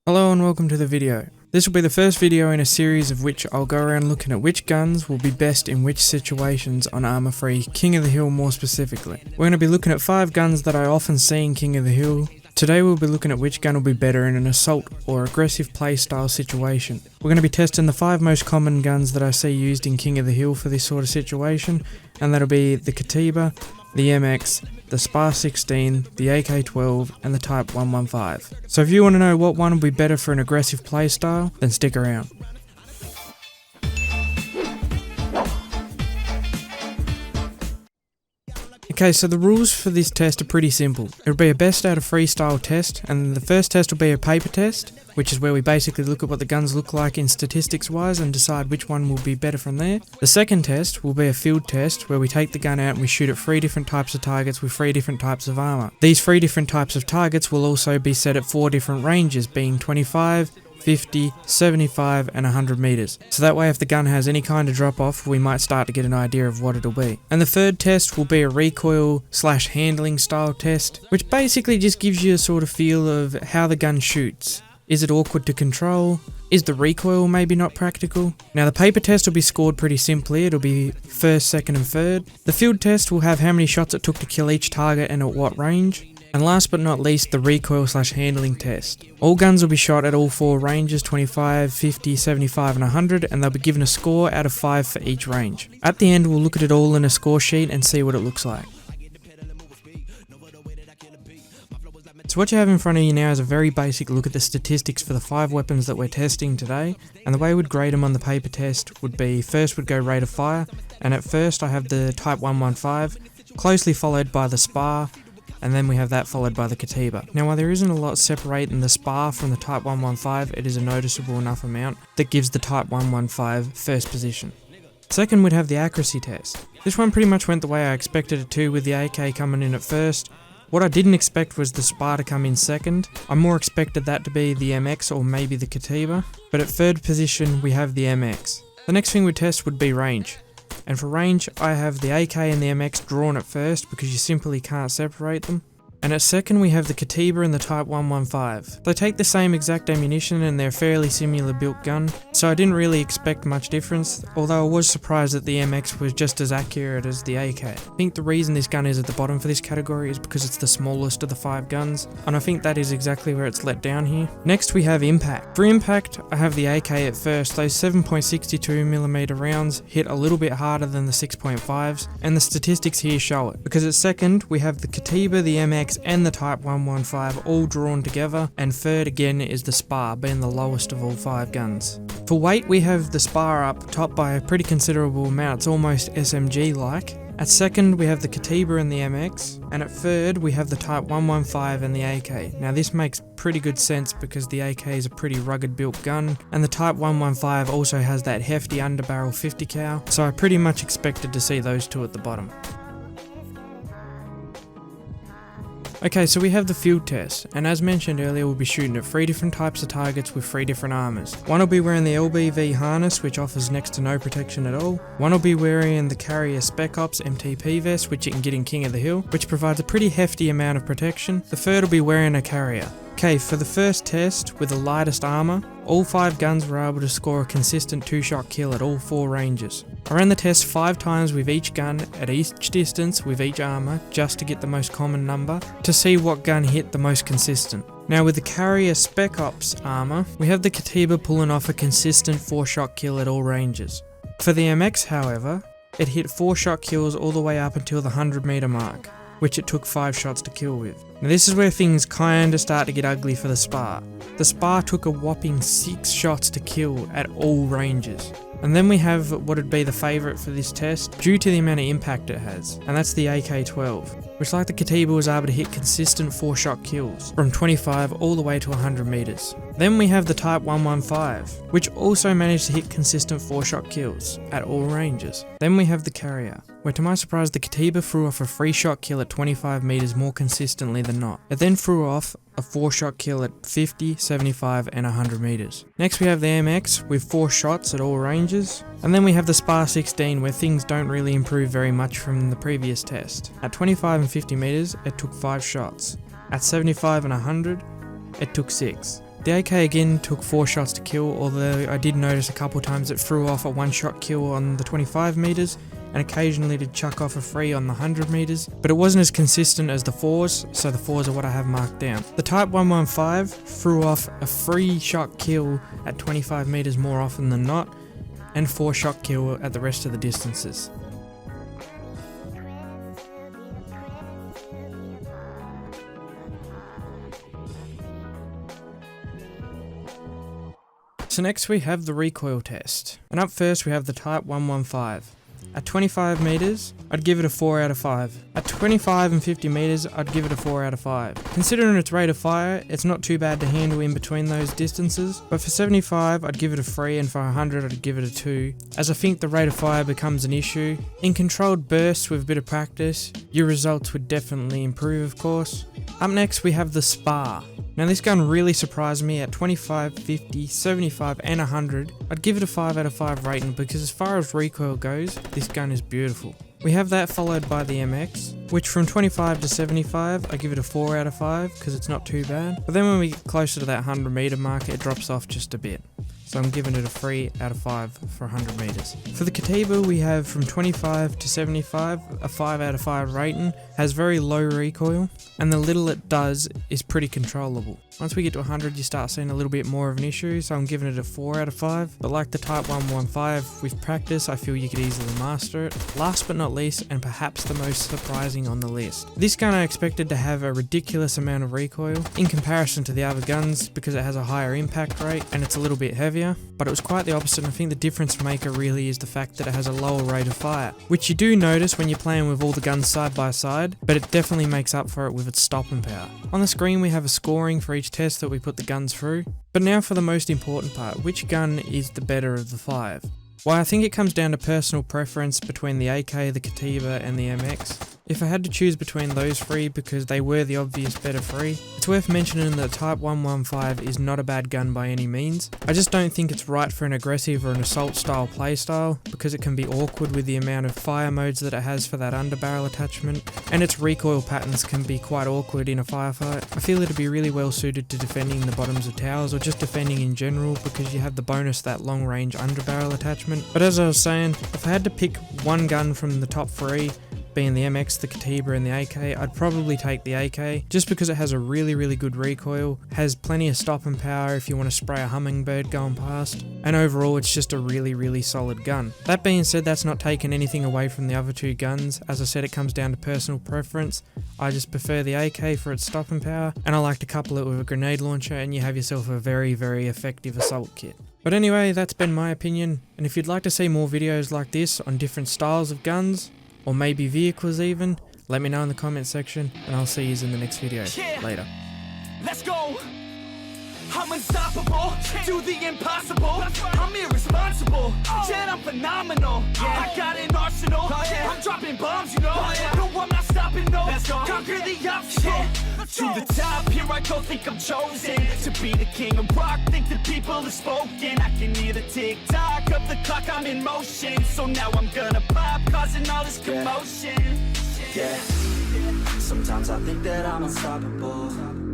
Hello and welcome to the video. This will be the first video in a series of which I'll go around looking at which guns will be best in which situations on ArmA 3, King of the Hill more specifically. We're going to be looking at 5 guns that I often see in King of the Hill. Today we'll be looking at which gun will be better in an assault or aggressive playstyle situation. We're going to be testing the 5 most common guns that I see used in King of the Hill for this sort of situation, and that'll be the Katiba, the MX, the SPAR 16, the AK-12 and the Type 115. So if you want to know what one will be better for an aggressive playstyle, then stick around. Okay, so the rules for this test are pretty simple. It'll be a best out of 3 style test, and the first test will be a paper test, which is where we basically look at what the guns look like in statistics wise and decide which one will be better from there. The second test will be a field test, where we take the gun out and we shoot at 3 different types of targets with 3 different types of armor. These 3 different types of targets will also be set at 4 different ranges, being 25, 50, 75 and 100 meters. So that way if the gun has any kind of drop off, we might start to get an idea of what it'll be. And the third test will be a recoil/handling style test, which basically just gives you a sort of feel of how the gun shoots. Is it awkward to control? Is the recoil maybe not practical? Now the paper test will be scored pretty simply. It'll be first, second and third. The field test will have how many shots it took to kill each target and at what range. And last but not least, the recoil/handling test. All guns will be shot at all 4 ranges, 25, 50, 75 and 100, and they'll be given a score out of 5 for each range. At the end we'll look at it all in a score sheet and see what it looks like. So what you have in front of you now is a very basic look at the statistics for the 5 weapons that we're testing today, and the way we'd grade them on the paper test would be, first would go rate of fire, and at first I have the Type 115, closely followed by the SPAR, and then we have that followed by the Katiba. Now while there isn't a lot separating the SPAR from the Type 115, it is a noticeable enough amount that gives the Type 115 first position. Second we'd have the accuracy test. This one pretty much went the way I expected it to, with the AK coming in at first. What I didn't expect was the SPAR to come in second. I more expected that to be the MX or maybe the Katiba, but at third position we have the MX. The next thing we test would be range. And for range, I have the AK and the MX drawn at first because you simply can't separate them. And at second we have the Katiba and the Type 115. They take the same exact ammunition and they're a fairly similar built gun, so I didn't really expect much difference, although I was surprised that the MX was just as accurate as the AK. I think the reason this gun is at the bottom for this category is because it's the smallest of the 5 guns, and I think that is exactly where it's let down here. Next we have impact. For impact, I have the AK at first. Those 7.62mm rounds hit a little bit harder than the 6.5s, and the statistics here show it. Because at second, we have the Katiba, the MX, and the Type 115 all drawn together, and third again is the SPAR, being the lowest of all 5 guns. For weight we have the SPAR up top by a pretty considerable amount, it's almost SMG like. At second we have the Katiba and the MX, and at third we have the Type 115 and the AK. Now this makes pretty good sense because the AK is a pretty rugged built gun, and the Type 115 also has that hefty underbarrel 50 cal, so I pretty much expected to see those 2 at the bottom. Okay, so we have the field test, and as mentioned earlier we'll be shooting at 3 different types of targets with 3 different armors. One will be wearing the LBV harness, which offers next to no protection at all. One will be wearing the Carrier Spec Ops MTP vest, which you can get in King of the Hill, which provides a pretty hefty amount of protection. The third will be wearing a carrier. Okay, for the first test with the lightest armor, all 5 guns were able to score a consistent 2-shot kill at all 4 ranges. I ran the test 5 times with each gun at each distance with each armor, just to get the most common number, to see what gun hit the most consistent. Now with the Carrier Spec Ops armor, we have the Katiba pulling off a consistent 4-shot kill at all ranges. For the MX however, it hit 4-shot kills all the way up until the 100 meter mark, which it took 5 shots to kill with. Now this is where things kinda start to get ugly for the SPAR. The SPAR took a whopping 6 shots to kill at all ranges. And then we have what would be the favourite for this test, due to the amount of impact it has, and that's the AK-12, which like the Katiba was able to hit consistent 4-shot kills, from 25 all the way to 100 meters. Then we have the Type 115, which also managed to hit consistent 4-shot kills, at all ranges. Then we have the Carrier, where to my surprise the Katiba threw off a 3-shot kill at 25 meters more consistently than not. It then threw off a 4-shot kill at 50, 75 and 100 meters. Next we have the MX with 4 shots at all ranges, and then we have the SPAR 16 where things don't really improve very much from the previous test. At 25 and 50 meters it took 5 shots. At 75 and 100 it took 6. The AK again took 4 shots to kill, although I did notice a couple times it threw off a 1-shot kill on the 25 meters and occasionally did chuck off a 3 on the 100 meters, but it wasn't as consistent as the 4s, so the 4s are what I have marked down. The Type 115 threw off a 3-shot kill at 25 meters more often than not, and 4-shot kill at the rest of the distances. So next we have the recoil test, and up first we have the Type 115. At 25 meters, I'd give it a 4 out of 5. At 25 and 50 meters, I'd give it a 4 out of 5. Considering its rate of fire, it's not too bad to handle in between those distances, but for 75, I'd give it a 3, and for 100, I'd give it a 2, as I think the rate of fire becomes an issue. In controlled bursts with a bit of practice, your results would definitely improve, of course. Up next, we have the Spar. Now this gun really surprised me. At 25, 50, 75 and 100, I'd give it a 5 out of 5 rating because as far as recoil goes, this gun is beautiful. We have that followed by the MX, which from 25 to 75, I give it a 4 out of 5 because it's not too bad. But then when we get closer to that 100 meter mark, it drops off just a bit. So I'm giving it a 3 out of 5 for 100 meters. For the Katiba, we have from 25 to 75, a 5 out of 5 rating, has very low recoil, and the little it does is pretty controllable. Once we get to 100, you start seeing a little bit more of an issue, so I'm giving it a 4 out of 5. But like the Type 115, with practice, I feel you could easily master it. Last but not least, and perhaps the most surprising on the list. This gun I expected to have a ridiculous amount of recoil in comparison to the other guns because it has a higher impact rate and it's a little bit heavier, but it was quite the opposite, and I think the difference maker really is the fact that it has a lower rate of fire, which you do notice when you're playing with all the guns side by side, but it definitely makes up for it with its stopping power. On the screen we have a scoring for each test that we put the guns through, but now for the most important part, which gun is the better of the 5? Well, I think it comes down to personal preference between the AK, the Katiba and the MX. If I had to choose between those 3 because they were the obvious better 3, it's worth mentioning that the Type 115 is not a bad gun by any means. I just don't think it's right for an aggressive or an assault style playstyle because it can be awkward with the amount of fire modes that it has for that underbarrel attachment, and its recoil patterns can be quite awkward in a firefight. I feel it'd be really well suited to defending the bottoms of towers or just defending in general because you have the bonus of that long range underbarrel attachment. But as I was saying, if I had to pick one gun from the top 3, being the MX, the Katiba and the AK, I'd probably take the AK just because it has a really good recoil, has plenty of stopping power if you want to spray a hummingbird going past, and overall it's just a really solid gun. That being said, that's not taking anything away from the other 2 guns. As I said, it comes down to personal preference. I just prefer the AK for its stopping power, and I like to couple it with a grenade launcher and you have yourself a very effective assault kit. But anyway, that's been my opinion, and if you'd like to see more videos like this on different styles of guns, or maybe vehicles even, let me know in the comment section, and I'll see you in the next video. Later. Let's go! I'm unstoppable, do the impossible. I'm irresponsible, yet I'm phenomenal. I got an arsenal, I'm dropping bombs, you know. No, I'm not stopping, no. Conquer the obstacle. To the top, here I go, think I'm chosen to be the king of rock, think the people have spoken. I can hear the tick-tock of the clock, I'm in motion. So now I'm gonna pop, causing all this commotion. Yeah, sometimes I think that I'm unstoppable.